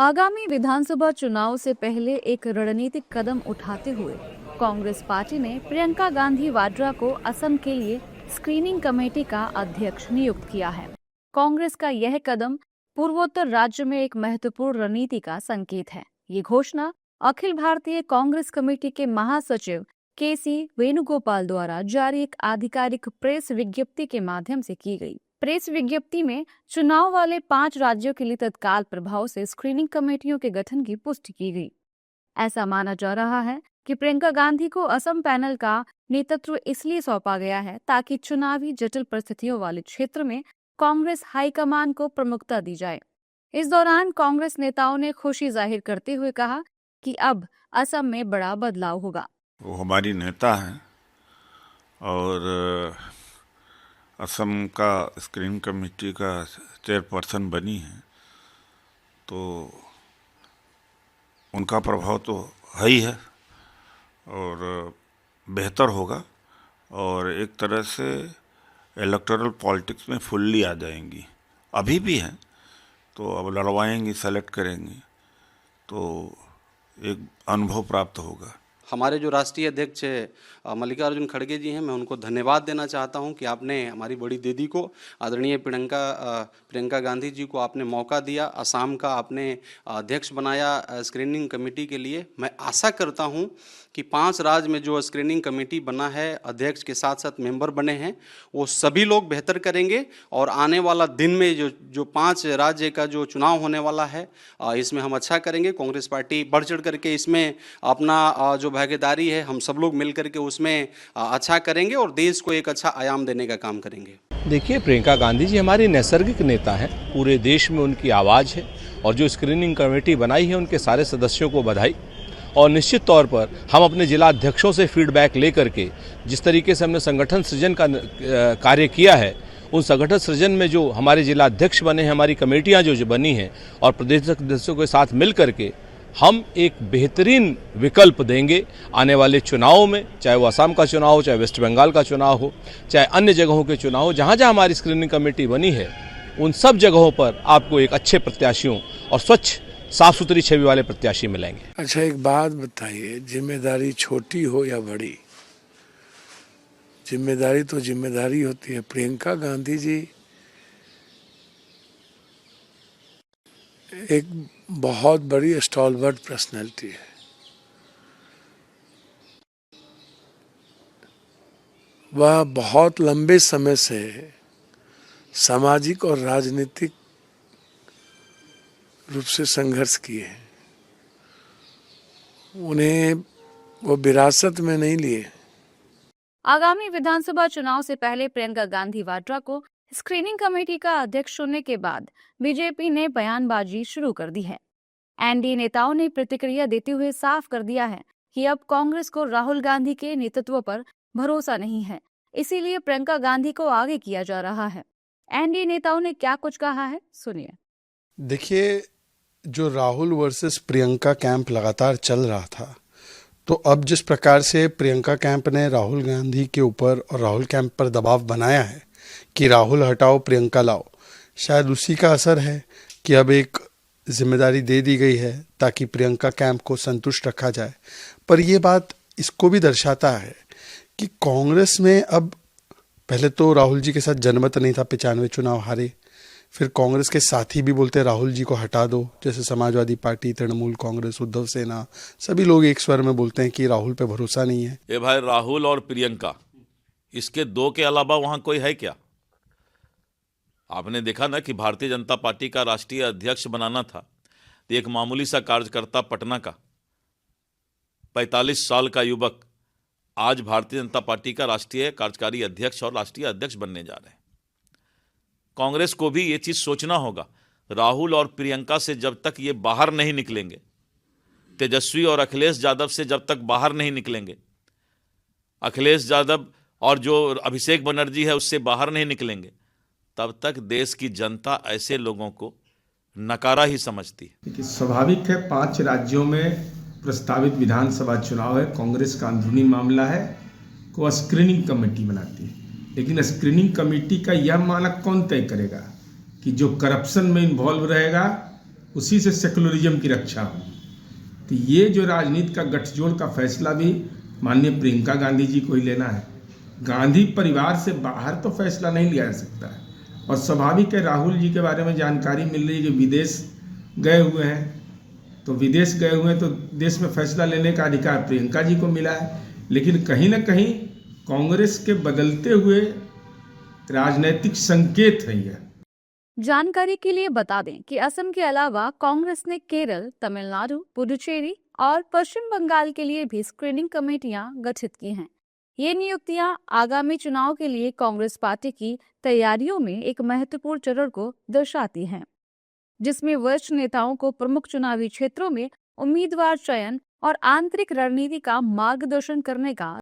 आगामी विधानसभा चुनाव से पहले एक रणनीतिक कदम उठाते हुए कांग्रेस पार्टी ने प्रियंका गांधी वाड्रा को असम के लिए स्क्रीनिंग कमेटी का अध्यक्ष नियुक्त किया है। कांग्रेस का यह कदम पूर्वोत्तर राज्य में एक महत्वपूर्ण रणनीति का संकेत है। ये घोषणा अखिल भारतीय कांग्रेस कमेटी के महासचिव के.सी. वेणुगोपाल द्वारा जारी एक आधिकारिक प्रेस विज्ञप्ति के माध्यम से की गई। प्रेस विज्ञप्ति में चुनाव वाले 5 राज्यों के लिए तत्काल प्रभाव से स्क्रीनिंग कमेटियों के गठन की पुष्टि की गई। ऐसा माना जा रहा है कि प्रियंका गांधी को असम पैनल का नेतृत्व इसलिए सौंपा गया है ताकि चुनावी जटिल परिस्थितियों वाले क्षेत्र में कांग्रेस हाईकमान को प्रमुखता दी जाए। इस दौरान कांग्रेस नेताओं ने खुशी जाहिर करते हुए कहा कि अब असम में बड़ा बदलाव होगा। वो हमारी नेता हैं और असम का स्क्रीनिंग कमेटी का चेयरपर्सन बनी है, तो उनका प्रभाव तो है ही है और बेहतर होगा और एक तरह से इलेक्टोरल पॉलिटिक्स में फुल्ली आ जाएंगी। अभी भी हैं तो अब लड़वाएंगी, सेलेक्ट करेंगी, तो एक अनुभव प्राप्त होगा। हमारे जो राष्ट्रीय अध्यक्ष मल्लिकार्जुन खड़गे जी हैं, मैं उनको धन्यवाद देना चाहता हूं कि आपने हमारी बड़ी दीदी को, आदरणीय प्रियंका गांधी जी को आपने मौका दिया, असम का आपने अध्यक्ष बनाया स्क्रीनिंग कमेटी के लिए। मैं आशा करता हूं कि 5 राज्य में जो स्क्रीनिंग कमेटी बना है, अध्यक्ष के साथ साथ मेंबर बने हैं, वो सभी लोग बेहतर करेंगे और आने वाला दिन में जो 5 राज्य का जो चुनाव होने वाला है, इसमें हम अच्छा करेंगे। कांग्रेस पार्टी बढ़ चढ़ करके इसमें अपना जो भागीदारी है, हम सब लोग मिल करके उसमें अच्छा करेंगे और देश को एक अच्छा आयाम देने का काम करेंगे। देखिए, प्रियंका गांधी जी हमारी नैसर्गिक नेता हैं, पूरे देश में उनकी आवाज़ है और जो स्क्रीनिंग कमेटी बनाई है उनके सारे सदस्यों को बधाई। और निश्चित तौर पर हम अपने जिला अध्यक्षों से फीडबैक ले करके जिस तरीके से हमने संगठन सृजन का कार्य किया है, उन संगठन सृजन में जो हमारे जिला अध्यक्ष बने हैं, हमारी कमेटियां जो बनी हैं और प्रदेश सदस्यों के साथ मिल करके हम एक बेहतरीन विकल्प देंगे आने वाले चुनावों में, चाहे वो असम का चुनाव हो, चाहे वेस्ट बंगाल का चुनाव हो, चाहे अन्य जगहों के चुनाव हो। जहाँ जहाँ हमारी स्क्रीनिंग कमेटी बनी है उन सब जगहों पर आपको एक अच्छे प्रत्याशियों और स्वच्छ साफ सुथरी छवि वाले प्रत्याशी मिलेंगे। अच्छा, एक बात बताइए, जिम्मेदारी छोटी हो या बड़ी, जिम्मेदारी तो जिम्मेदारी होती है। प्रियंका गांधी जी एक बहुत बड़ी स्टॉलवर्ट पर्सनैलिटी है। वह बहुत लंबे समय से सामाजिक और राजनीतिक रूप से संघर्ष किए हैं। उन्हें वो विरासत में नहीं लिए। आगामी विधानसभा चुनाव से पहले प्रियंका गांधी वाड्रा को स्क्रीनिंग कमेटी का अध्यक्ष चुनने के बाद बीजेपी ने बयानबाजी शुरू कर दी है। एनडीए नेताओं ने प्रतिक्रिया देते हुए साफ कर दिया है कि अब कांग्रेस को राहुल गांधी के नेतृत्व पर भरोसा नहीं है, इसीलिए प्रियंका गांधी को आगे किया जा रहा है। एनडीए नेताओं ने क्या कुछ कहा है, सुनिए। देखिए, जो राहुल वर्सेस प्रियंका कैंप लगातार चल रहा था, तो अब जिस प्रकार से प्रियंका कैंप ने राहुल गांधी के ऊपर और राहुल कैंप पर दबाव बनाया है कि राहुल हटाओ प्रियंका लाओ, शायद उसी का असर है कि अब एक जिम्मेदारी दे दी गई है ताकि प्रियंका कैंप को संतुष्ट रखा जाए। पर यह बात इसको भी दर्शाता है कि कांग्रेस में अब, पहले तो राहुल जी के साथ जनमत नहीं था, 95 चुनाव हारे, फिर कांग्रेस के साथी भी बोलते राहुल जी को हटा दो, जैसे समाजवादी पार्टी, तृणमूल कांग्रेस, उद्धव सेना, सभी लोग एक स्वर में बोलते हैं कि राहुल पे भरोसा नहीं है। ये भाई राहुल और प्रियंका, इसके दो के अलावा वहां कोई है क्या? आपने देखा ना कि भारतीय जनता पार्टी का राष्ट्रीय अध्यक्ष बनाना था तो एक मामूली सा कार्यकर्ता पटना का 45 साल का युवक आज भारतीय जनता पार्टी का राष्ट्रीय कार्यकारी अध्यक्ष और राष्ट्रीय अध्यक्ष बनने जा रहे हैं। कांग्रेस को भी ये चीज सोचना होगा, राहुल और प्रियंका से जब तक ये बाहर नहीं निकलेंगे, तेजस्वी और अखिलेश यादव से जब तक बाहर नहीं निकलेंगे, अखिलेश यादव और जो अभिषेक बनर्जी है उससे बाहर नहीं निकलेंगे, तब तक देश की जनता ऐसे लोगों को नकारा ही समझती है। देखिए, स्वाभाविक है, 5 राज्यों में प्रस्तावित विधानसभा चुनाव है, कांग्रेस का अंदरूनी मामला है, को स्क्रीनिंग कमेटी बनाती है। लेकिन स्क्रीनिंग कमेटी का यह मानक कौन तय करेगा कि जो करप्शन में इन्वॉल्व रहेगा उसी से सेकुलरिज्म की रक्षा होगी। तो ये जो राजनीति का गठजोड़ का फैसला भी माननीय प्रियंका गांधी जी को ही लेना है। गांधी परिवार से बाहर तो फैसला नहीं लिया जा सकता है। और स्वाभाविक है, राहुल जी के बारे में जानकारी मिल रही है कि विदेश गए हुए हैं, तो विदेश गए हुए हैं तो देश में फैसला लेने का अधिकार प्रियंका जी को मिला है। लेकिन कहीं ना कहीं कांग्रेस के बदलते हुए राजनीतिक संकेत है यह। जानकारी के लिए बता दें कि असम के अलावा कांग्रेस ने केरल, तमिलनाडु, पुडुचेरी और पश्चिम बंगाल के लिए भी स्क्रीनिंग कमेटियां गठित की हैं। ये नियुक्तियां आगामी चुनाव के लिए कांग्रेस पार्टी की तैयारियों में एक महत्वपूर्ण चरण को दर्शाती हैं, जिसमें वरिष्ठ नेताओं को प्रमुख चुनावी क्षेत्रों में उम्मीदवार चयन और आंतरिक रणनीति का मार्गदर्शन करने का